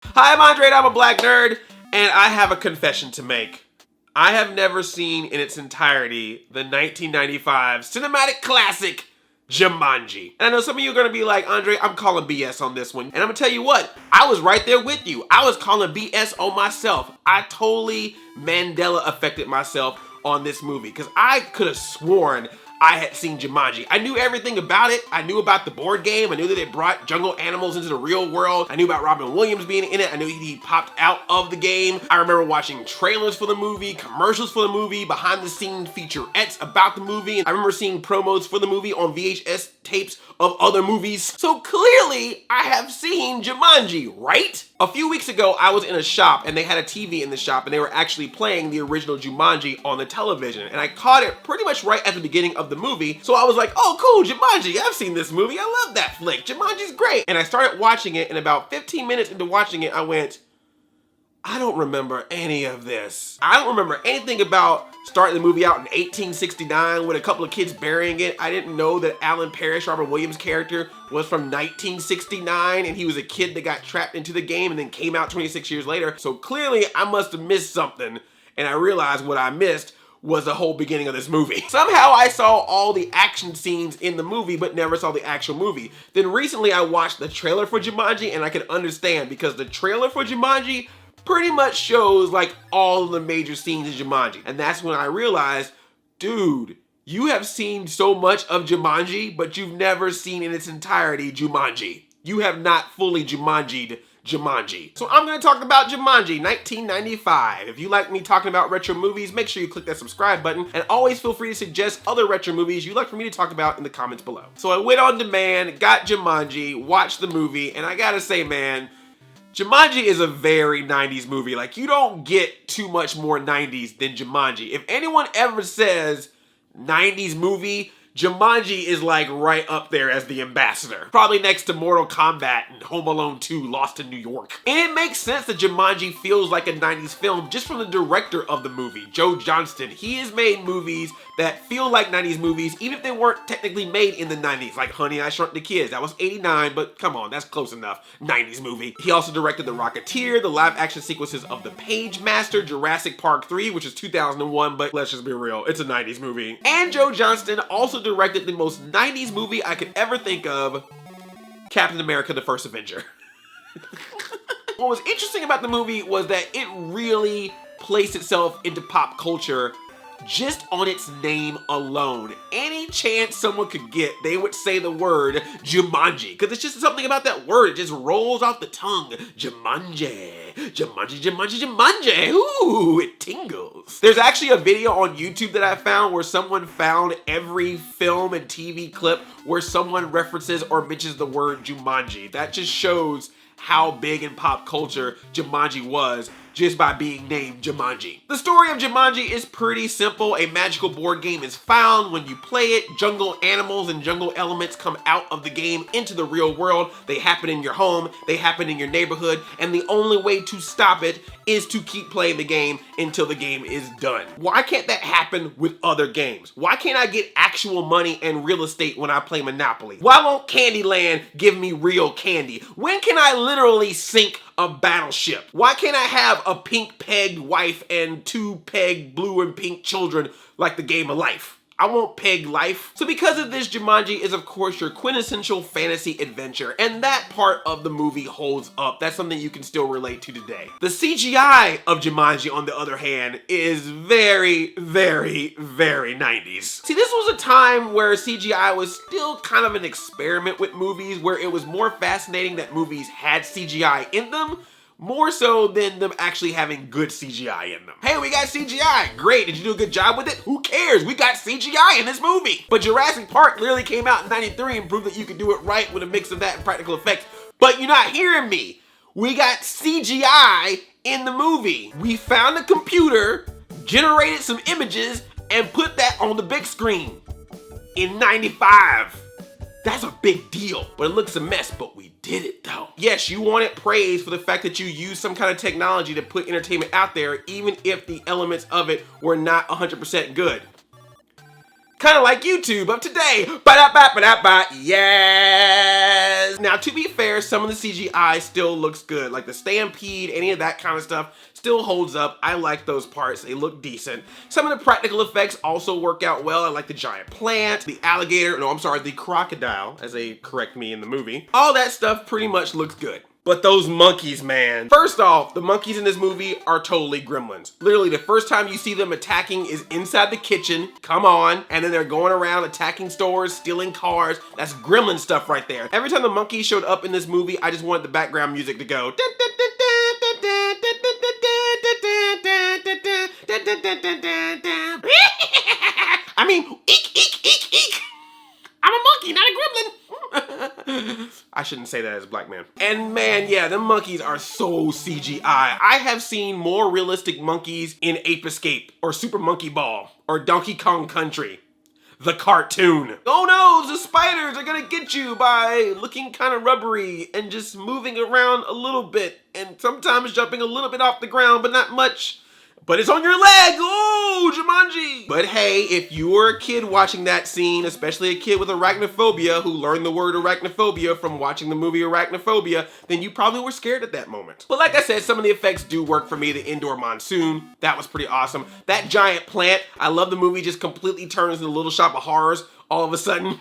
Hi, I'm Andre, and I'm a black nerd, and I have a confession to make. I have never seen in its entirety the 1995 cinematic classic, Jumanji. And I know some of you are gonna be like, Andre, I'm calling BS on this one. And I'm gonna tell you what, I was right there with you. I was calling BS on myself. I totally Mandela affected myself on this movie, because I could have sworn I had seen Jumanji. I knew everything about it. I knew about the board game. I knew that it brought jungle animals into the real world. I knew about Robin Williams being in it. I knew he popped out of the game. I remember watching trailers for the movie, commercials for the movie, behind the scenes featurettes about the movie. I remember seeing promos for the movie on VHS tapes of other movies. So clearly, I have seen Jumanji, right? A few weeks ago, I was in a shop and they had a TV in the shop and they were actually playing the original Jumanji on the television. And I caught it pretty much right at the beginning of the movie. So I was like, oh cool, Jumanji, I've seen this movie. I love that flick. Jumanji's great. And I started watching it, and about 15 minutes into watching it, I went, I don't remember any of this. I don't remember anything about starting the movie out in 1869 with a couple of kids burying it. I didn't know that Alan Parrish, Robin Williams' character, was from 1969 and he was a kid that got trapped into the game and then came out 26 years later. So clearly I must have missed something, and I realized what I missed was the whole beginning of this movie. Somehow I saw all the action scenes in the movie but never saw the actual movie. Then recently I watched the trailer for Jumanji and I could understand, because the trailer for Jumanji pretty much shows like all of the major scenes in Jumanji. And that's when I realized, dude, you have seen so much of Jumanji, but you've never seen in its entirety Jumanji. You have not fully Jumanji'd Jumanji. So I'm gonna talk about Jumanji 1995. If you like me talking about retro movies, make sure you click that subscribe button, and always feel free to suggest other retro movies you'd like for me to talk about in the comments below. So I went on demand, got Jumanji, watched the movie, and I gotta say, man, Jumanji is a very 90s movie. Like, you don't get too much more 90s than Jumanji. If anyone ever says 90s movie, Jumanji is like right up there as the ambassador. Probably next to Mortal Kombat and Home Alone 2, Lost in New York. And it makes sense that Jumanji feels like a 90s film just from the director of the movie, Joe Johnston. He has made movies that feel like 90s movies, even if they weren't technically made in the 90s, like Honey, I Shrunk the Kids. That was 89, but come on, that's close enough. 90s movie. He also directed The Rocketeer, the live action sequences of the Pagemaster, Jurassic Park III, which is 2001, but let's just be real, it's a 90s movie. And Joe Johnston also directed the most 90s movie I could ever think of, Captain America The First Avenger. What was interesting about the movie was that it really placed itself into pop culture just on its name alone. Any chance someone could get, they would say the word Jumanji, because it's just something about that word. It just rolls off the tongue. Jumanji. Jumanji, Jumanji, Jumanji. Ooh, it tingles. There's actually a video on YouTube that I found where someone found every film and TV clip where someone references or mentions the word Jumanji. That just shows how big in pop culture Jumanji was just by being named Jumanji. The story of Jumanji is pretty simple. A magical board game is found. When you play it, jungle animals and jungle elements come out of the game into the real world. They happen in your home, they happen in your neighborhood, and the only way to stop it is to keep playing the game until the game is done. Why can't that happen with other games? Why can't I get actual money and real estate when I play Monopoly? Why won't Candyland give me real candy? When can I literally sink a battleship? Why can't I have a pink pegged wife and two pegged blue and pink children like the game of life? I want pegged life. So because of this, Jumanji is of course your quintessential fantasy adventure, and that part of the movie holds up. That's something you can still relate to today. The CGI of Jumanji, on the other hand, is very, very, very 90s. See, this was a time where CGI was still kind of an experiment with movies, where it was more fascinating that movies had CGI in them, more so than them actually having good CGI in them. Hey, we got CGI. Great. Did you do a good job with it? Who cares? We got CGI in this movie. But Jurassic Park clearly came out in 93 and proved that you could do it right with a mix of that and practical effects. But you're not hearing me. We got CGI in the movie. We found a computer, generated some images, and put that on the big screen in 95. That's a big deal, but it looks a mess, but we did it though. Yes, you wanted praise for the fact that you used some kind of technology to put entertainment out there, even if the elements of it were not 100% good. Kind of like YouTube of today. Ba-da-ba-ba-da-ba. Yes! Now, to be fair, some of the CGI still looks good. Like the stampede, any of that kind of stuff still holds up. I like those parts. They look decent. Some of the practical effects also work out well. I like the giant plant, the alligator, no, I'm sorry, the crocodile, as they correct me in the movie. All that stuff pretty much looks good. But those monkeys, man. First off, the monkeys in this movie are totally gremlins. Literally, the first time you see them attacking is inside the kitchen. Come on. And then they're going around attacking stores, stealing cars. That's gremlin stuff right there. Every time the monkeys showed up in this movie, I just wanted the background music to go. I mean, eek, eek, eek, eek. I'm a monkey, not a gremlin. I shouldn't say that as a black man. And man, yeah, them monkeys are so CGI. I have seen more realistic monkeys in Ape Escape or Super Monkey Ball or Donkey Kong Country, the cartoon. Oh no, the spiders are gonna get you by looking kind of rubbery and just moving around a little bit and sometimes jumping a little bit off the ground, but not much. But it's on your leg. Oh, Jumanji. But hey, if you were a kid watching that scene, especially a kid with arachnophobia who learned the word arachnophobia from watching the movie Arachnophobia, then you probably were scared at that moment. But like I said, some of the effects do work for me. The indoor monsoon, that was pretty awesome. That giant plant, I love the movie just completely turns into Little Shop of Horrors all of a sudden.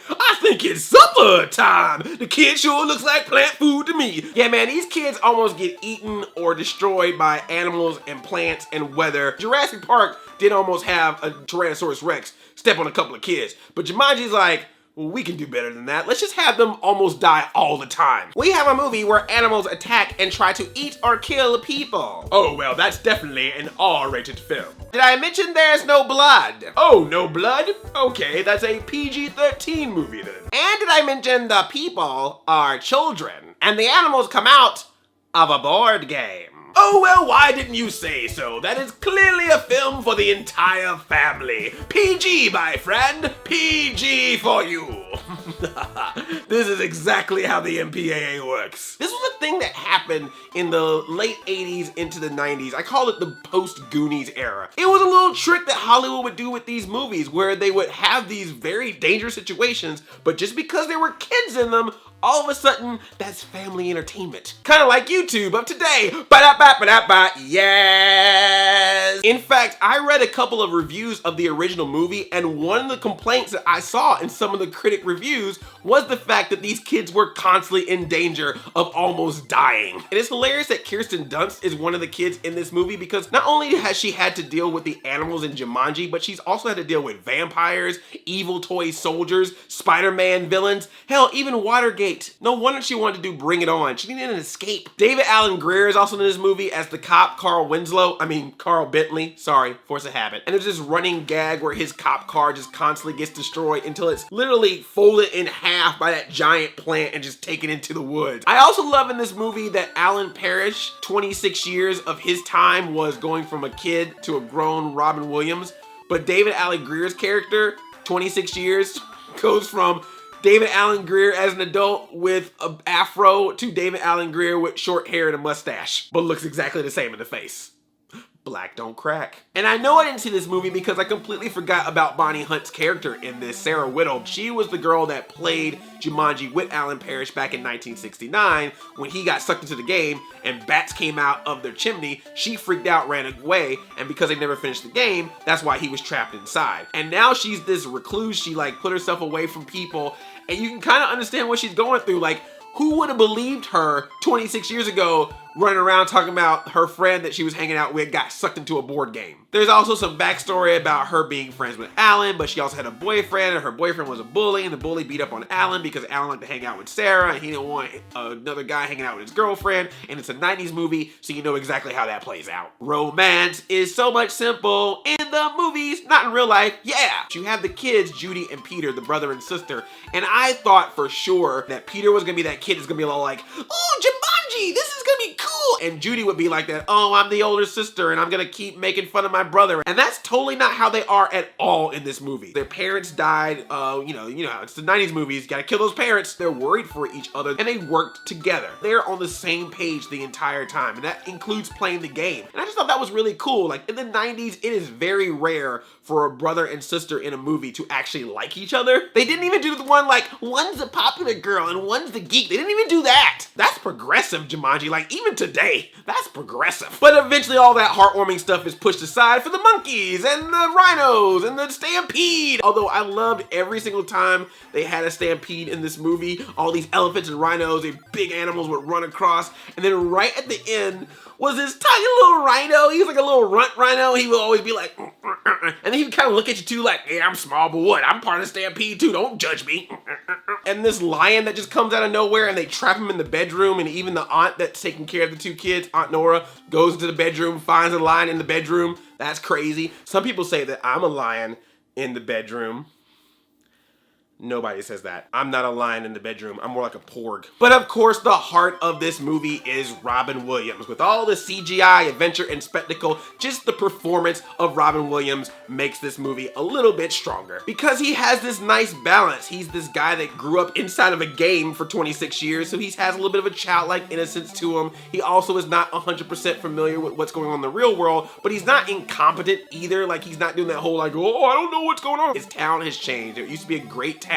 I think it's supper time. The kid sure looks like plant food to me. Yeah, man, these kids almost get eaten or destroyed by animals and plants and weather. Jurassic Park did almost have a Tyrannosaurus Rex step on a couple of kids. But Jumanji's like, well, we can do better than that. Let's just have them almost die all the time. We have a movie where animals attack and try to eat or kill people. Oh, well, that's definitely an R-rated film. Did I mention there's no blood? Oh, no blood? Okay, that's a PG-13 movie then. And did I mention the people are children and the animals come out of a board game? Oh, well, why didn't you say so? That is clearly a film for the entire family. PG, my friend. PG for you. This is exactly how the MPAA works. This was a thing that happened in the late 80s into the 90s. I call it the post-Goonies era. It was a little trick that Hollywood would do with these movies where they would have these very dangerous situations, but just because there were kids in them, all of a sudden, that's family entertainment. Kind of like YouTube of today. Ba-da-ba-ba-da-ba. Yes! In fact, I read a couple of reviews of the original movie, and one of the complaints that I saw in some of the critic reviews was the fact that these kids were constantly in danger of almost dying. It is hilarious that Kirsten Dunst is one of the kids in this movie because not only has she had to deal with the animals in Jumanji, but she's also had to deal with vampires, evil toy soldiers, Spider-Man villains, hell, even Watergate. No wonder she wanted to do Bring It On. She needed an escape. David Alan Grier is also in this movie as the cop Carl Bentley. Sorry, force of habit. And there's this running gag where his cop car just constantly gets destroyed until it's literally folded in half by that giant plant and just taken into the woods. I also love in this movie that Alan Parrish, 26 years of his time was going from a kid to a grown Robin Williams. But David Alan Grier's character, 26 years, goes from David Alan Grier as an adult with an afro to David Alan Grier with short hair and a mustache, but looks exactly the same in the face. Black don't crack. And I know I didn't see this movie because I completely forgot about Bonnie Hunt's character in this, Sarah Whittle. She was the girl that played Jumanji with Alan Parrish back in 1969 when he got sucked into the game and bats came out of their chimney. She freaked out, ran away, and because they never finished the game, that's why he was trapped inside. And now she's this recluse. She like put herself away from people, and you can kind of understand what she's going through. Like, who would have believed her 26 years ago running around talking about her friend that she was hanging out with got sucked into a board game? There's also some backstory about her being friends with Alan, but she also had a boyfriend, and her boyfriend was a bully, and the bully beat up on Alan because Alan liked to hang out with Sarah, and he didn't want another guy hanging out with his girlfriend, and it's a 90s movie, so you know exactly how that plays out. Romance is so much simple in the movies, not in real life. Yeah! You have the kids, Judy and Peter, the brother and sister, and I thought for sure that Peter was gonna be that kid that's gonna be all like, oh, Jumanji, this is gonna be cool. And Judy would be like that, oh, I'm the older sister and I'm gonna keep making fun of my brother. And that's totally not how they are at all in this movie. Their parents died, you know how it's the 90s movies, gotta kill those parents. They're worried for each other and they worked together. They're on the same page the entire time, and that includes playing the game. And I just thought that was really cool. Like in the 90s, it is very rare for a brother and sister in a movie to actually like each other. They didn't even do the one like, one's the popular girl and one's the geek. They didn't even do that. That's progressive, Jumanji. Like even today, that's progressive. But eventually all that heartwarming stuff is pushed aside for the monkeys and the rhinos and the stampede. Although I loved every single time they had a stampede in this movie, all these elephants and rhinos and big animals would run across. And then right at the end was this tiny little rhino. He was like a little runt rhino. He would always be like, and then he would kind of look at you too like, hey, I'm small, but what? I'm part of the stampede too. Don't judge me. And this lion that just comes out of nowhere and they trap him in the bedroom, and even the aunt that's taking care of the two kids, Aunt Nora, goes into the bedroom, finds a lion in the bedroom. That's crazy. Some people say that I'm a lion in the bedroom. Nobody says that. I'm not a lion in the bedroom. I'm more like a porg. But of course, the heart of this movie is Robin Williams. With all the CGI, adventure, and spectacle, just the performance of Robin Williams makes this movie a little bit stronger. Because he has this nice balance. He's this guy that grew up inside of a game for 26 years, so he has a little bit of a childlike innocence to him. He also is not 100% familiar with what's going on in the real world, but he's not incompetent either. Like, he's not doing that whole like, oh, I don't know what's going on. His town has changed. It used to be a great town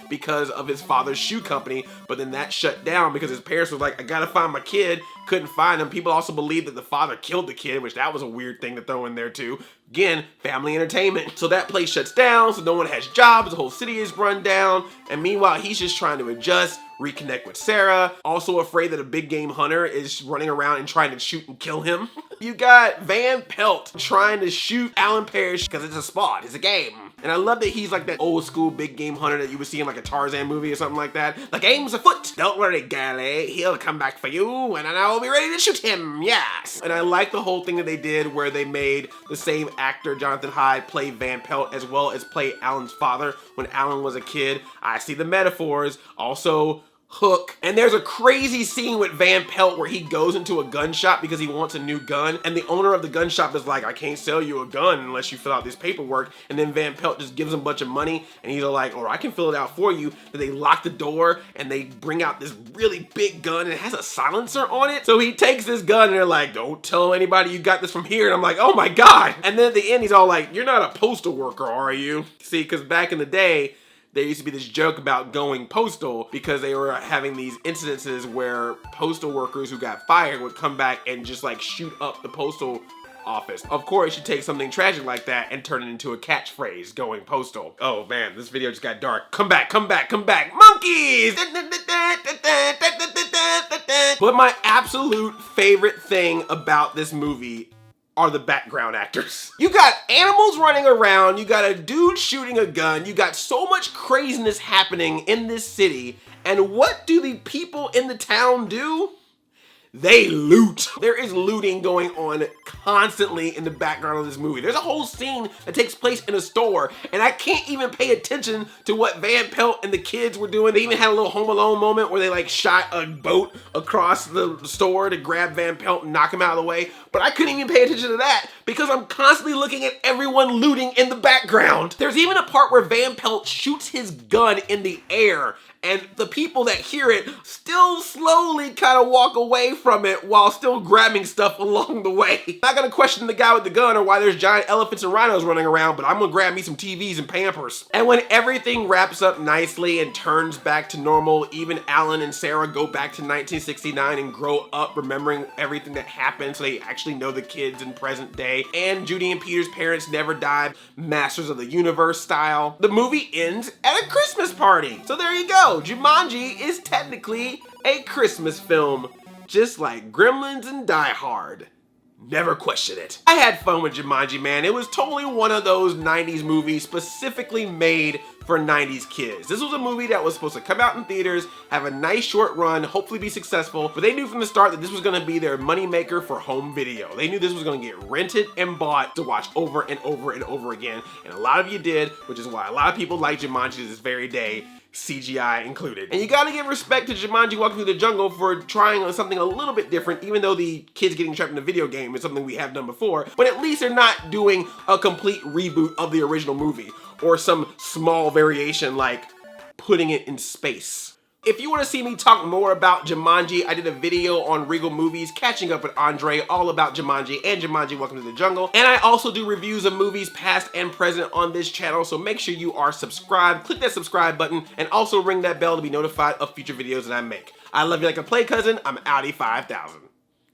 because of his father's shoe company, but then that shut down because his parents were like, I gotta find my kid, couldn't find him. People also believe that the father killed the kid, which that was a weird thing to throw in there too. Again, family entertainment. So that place shuts down, so no one has jobs, the whole city is run down, and meanwhile he's just trying to adjust, reconnect with Sarah, also afraid that a big game hunter is running around and trying to shoot and kill him. You got Van Pelt trying to shoot Alan Parrish because it's a sport, it's a game. And I love that he's like that old school big game hunter that you would see in like a Tarzan movie or something like that. The game's afoot. Don't worry, Gally. He'll come back for you and I will be ready to shoot him. Yes. And I like the whole thing that they did where they made the same actor, Jonathan Hyde, play Van Pelt as well as play Alan's father when Alan was a kid. I see the metaphors. Also, Hook. And there's a crazy scene with Van Pelt where he goes into a gun shop because he wants a new gun, and the owner of the gun shop is like, I can't sell you a gun unless you fill out this paperwork. And then Van Pelt just gives him a bunch of money and he's like, or I can fill it out for you. Then they lock the door and they bring out this really big gun and it has a silencer on it. So he takes this gun and they're like, don't tell anybody you got this from here. And I'm like, oh my God. And then at the end he's all like, you're not a postal worker, are you? See, because back in the day, there used to be this joke about going postal because they were having these incidences where postal workers who got fired would come back and just like shoot up the postal office. Of course, you take something tragic like that and turn it into a catchphrase, going postal. Oh man, this video just got dark. Come back, come back, come back. Monkeys! But my absolute favorite thing about this movie are the background actors. You got animals running around, you got a dude shooting a gun, you got so much craziness happening in this city, and what do the people in the town do? They loot. There is looting going on constantly in the background of this movie. There's a whole scene that takes place in a store, and I can't even pay attention to what Van Pelt and the kids were doing. They even had a little Home Alone moment where they like shot a boat across the store to grab Van Pelt and knock him out of the way. But I couldn't even pay attention to that because I'm constantly looking at everyone looting in the background. There's even a part where Van Pelt shoots his gun in the air, and the people that hear it still slowly kind of walk away from it while still grabbing stuff along the way. I'm not gonna question the guy with the gun or why there's giant elephants and rhinos running around, but I'm gonna grab me some TVs and Pampers. And when everything wraps up nicely and turns back to normal, even Alan and Sarah go back to 1969 and grow up remembering everything that happened so they actually know the kids in present day. And Judy and Peter's parents never died, Masters of the Universe style. The movie ends at a Christmas party. So there you go. Jumanji is technically a Christmas film, just like Gremlins and Die Hard. Never question it. I had fun with Jumanji, man. It was totally one of those 90s movies specifically made for 90s kids. This was a movie that was supposed to come out in theaters, have a nice short run, hopefully be successful, but they knew from the start that this was gonna be their moneymaker for home video. They knew this was gonna get rented and bought to watch over and over and over again, and a lot of you did, which is why a lot of people like Jumanji to this very day. CGI included. And you gotta give respect to Jumanji Welcome to the Jungle for trying on something a little bit different, even though the kids getting trapped in a video game is something we have done before, but at least they're not doing a complete reboot of the original movie, or some small variation like putting it in space. If you want to see me talk more about Jumanji, I did a video on Regal Movies, Catching Up with Andre, all about Jumanji and Jumanji Welcome to the Jungle. And I also do reviews of movies past and present on this channel, so make sure you are subscribed. Click that subscribe button and also ring that bell to be notified of future videos that I make. I love you like a play cousin. I'm Audi 5000.